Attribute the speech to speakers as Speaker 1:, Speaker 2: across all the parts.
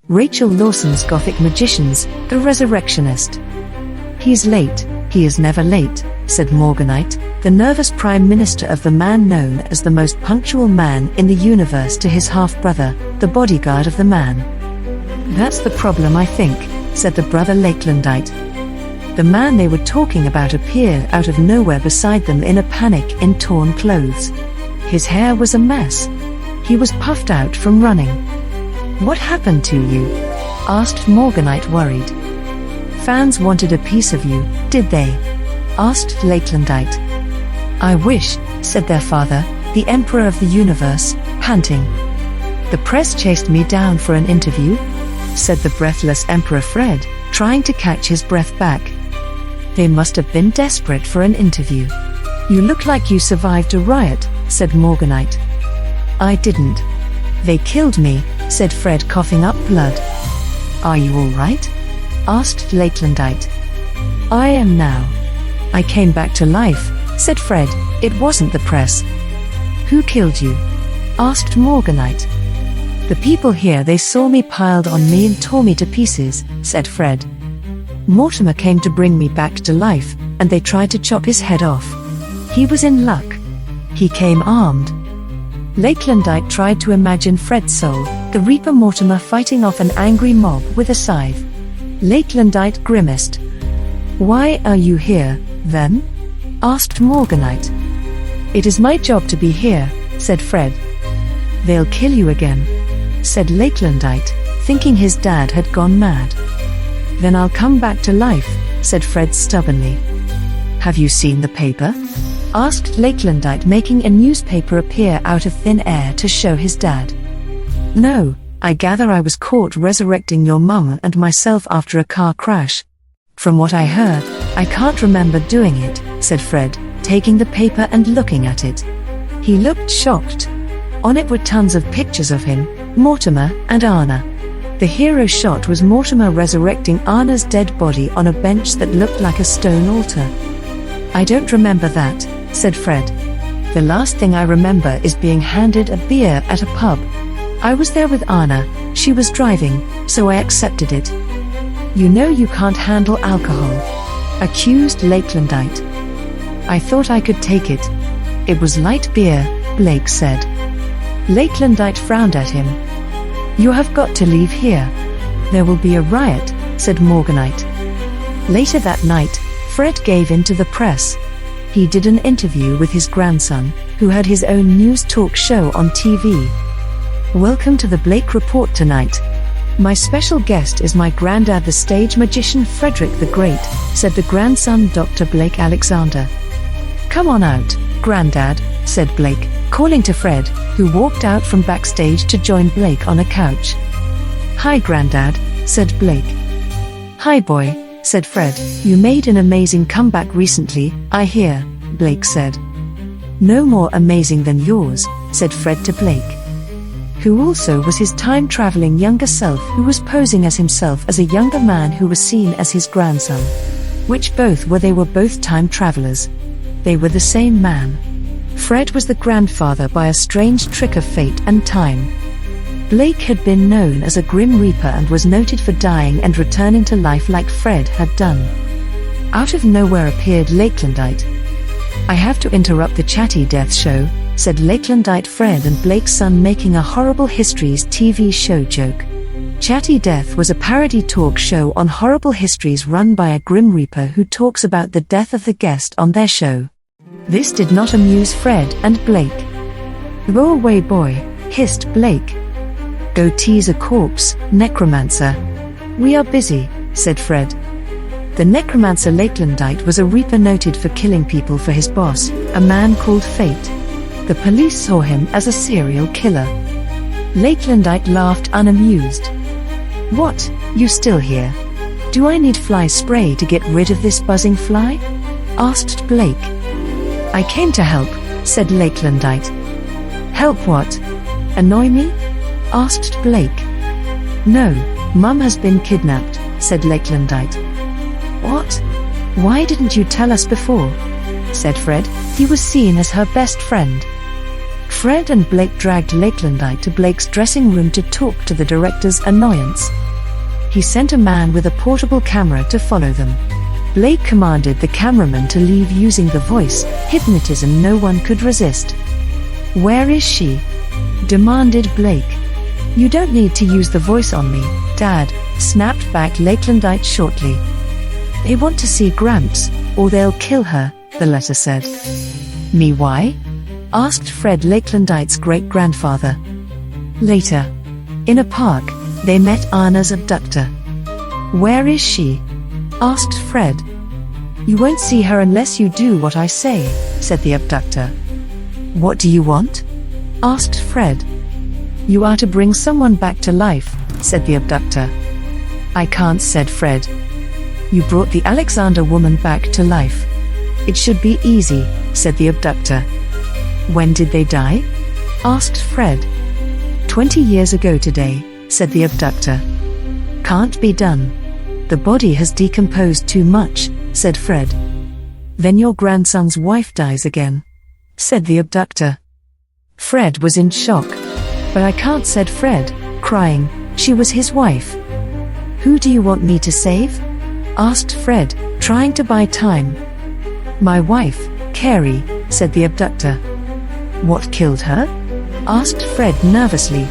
Speaker 1: Rachel Lawson's Gothic Magicians, The Resurrectionist. "He's late, he is never late," said Morganite, the nervous prime minister of the man known as the most punctual man in the universe, to his half-brother, the bodyguard of the man. "That's the problem, I think," said the brother Lakelandite. The man they were talking about appeared out of nowhere beside them in a panic, in torn clothes. His hair was a mess. He was puffed out from running. "What happened to you?" asked Morganite, worried. "Fans wanted a piece of you, did they?" asked Lakelandite. "I wish," said their father, the Emperor of the Universe, panting. "The press chased me down for an interview," said the breathless Emperor Fred, trying to catch his breath back. "They must have been desperate for an interview. You look like you survived a riot," said Morganite. "I didn't. They killed me," said Fred, coughing up blood. "Are you all right?" asked Lakelandite. "I am now. I came back to life," said Fred. "It wasn't the press." "Who killed you?" asked Morganite. "The people here, they saw me piled on me and tore me to pieces," said Fred. "Mortimer came to bring me back to life, and they tried to chop his head off. He was in luck. He came armed." Lakelandite tried to imagine Fred's soul, the Reaper Mortimer, fighting off an angry mob with a scythe. Lakelandite grimaced. "Why are you here, then?" asked Morganite. "It is my job to be here," said Fred. "They'll kill you again," said Lakelandite, thinking his dad had gone mad. "Then I'll come back to life," said Fred stubbornly. "Have you seen the paper?" asked Lakelandite, making a newspaper appear out of thin air to show his dad. "No, I gather I was caught resurrecting your mum and myself after a car crash. From what I heard, I can't remember doing it," said Fred, taking the paper and looking at it. He looked shocked. On it were tons of pictures of him, Mortimer, and Anna. The hero shot was Mortimer resurrecting Anna's dead body on a bench that looked like a stone altar. "I don't remember that," said Fred. "The last thing I remember is being handed a beer at a pub. I was there with Anna, she was driving, so I accepted it." "You know you can't handle alcohol," accused Lakelandite. "I thought I could take it. It was light beer," Blake said. Lakelandite frowned at him. "You have got to leave here. There will be a riot," said Morganite. Later that night, Fred gave in to the press. He did an interview with his grandson, who had his own news talk show on TV. "Welcome to the Blake Report tonight. My special guest is my granddad, the stage magician Frederick the Great," said the grandson, Dr. Blake Alexander. "Come on out, Granddad," said Blake, calling to Fred, who walked out from backstage to join Blake on a couch. "Hi, Granddad," said Blake. "Hi, boy," said Fred. "You made an amazing comeback recently, I hear," Blake said. "No more amazing than yours," said Fred to Blake, who also was his time-traveling younger self, who was posing as himself as a younger man who was seen as his grandson. They were both time travelers. They were the same man. Fred was the grandfather by a strange trick of fate and time. Blake had been known as a Grim Reaper and was noted for dying and returning to life like Fred had done. Out of nowhere appeared Lakelandite. "I have to interrupt the Chatty Death show," said Lakelandite, Fred and Blake's son, making a Horrible Histories TV show joke. Chatty Death was a parody talk show on Horrible Histories run by a Grim Reaper who talks about the death of the guest on their show. This did not amuse Fred and Blake. "Go away, boy," hissed Blake. "Go tease a corpse, necromancer." "We are busy," said Fred. The necromancer Lakelandite was a Reaper noted for killing people for his boss, a man called Fate. The police saw him as a serial killer. Lakelandite laughed, unamused. "What, you still here? Do I need fly spray to get rid of this buzzing fly?" asked Blake. "I came to help," said Lakelandite. "Help what? Annoy me?" asked Blake. "No, Mum has been kidnapped," said Lakelandite. "What? Why didn't you tell us before?" said Fred. He was seen as her best friend. Fred and Blake dragged Lakelandite to Blake's dressing room to talk to the director's annoyance. He sent a man with a portable camera to follow them. Blake commanded the cameraman to leave using the voice hypnotism no one could resist. "Where is she?" demanded Blake. "You don't need to use the voice on me, Dad," snapped back Lakelandite shortly. "They want to see Gramps, or they'll kill her," the letter said. "Me why?" asked Fred, Lakelandite's great-grandfather. Later, in a park, they met Anna's abductor. "Where is she?" asked Fred. "You won't see her unless you do what I say," said the abductor. "What do you want?" asked Fred. "You are to bring someone back to life," said the abductor. "I can't," said Fred. "You brought the Alexander woman back to life. It should be easy," said the abductor. "When did they die?" asked Fred. 20 years ago today," said the abductor. "Can't be done. The body has decomposed too much," said Fred. "Then your grandson's wife dies again," said the abductor. Fred was in shock. "But I can't," said Fred, crying. "She was his wife." "Who do you want me to save?" asked Fred, trying to buy time. "My wife, Carrie," said the abductor. "What killed her?" asked Fred nervously.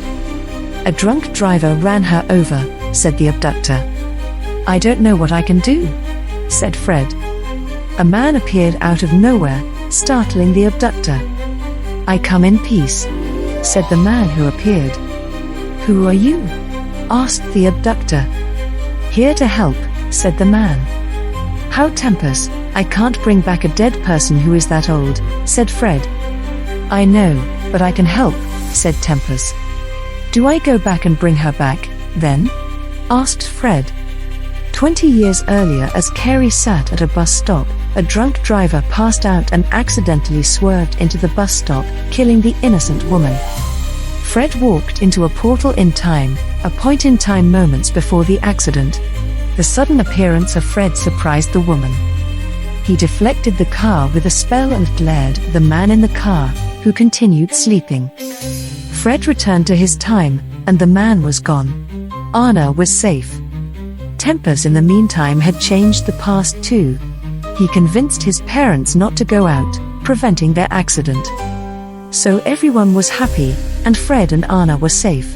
Speaker 1: "A drunk driver ran her over," said the abductor. "I don't know what I can do," said Fred. A man appeared out of nowhere, startling the abductor. "I come in peace," said the man who appeared. "Who are you?" asked the abductor. "Here to help," said the man. "How tempers, I can't bring back a dead person who is that old," said Fred. "I know, but I can help," said Tempers. "Do I go back and bring her back, then?" asked Fred. 20 years earlier, as Carrie sat at a bus stop, a drunk driver passed out and accidentally swerved into the bus stop, killing the innocent woman. Fred walked into a portal in time, a point in time moments before the accident. The sudden appearance of Fred surprised the woman. He deflected the car with a spell and glared at the man in the car, who continued sleeping. Fred returned to his time, and the man was gone. Anna was safe. Tempers in the meantime had changed the past too. He convinced his parents not to go out, preventing their accident. So everyone was happy, and Fred and Anna were safe.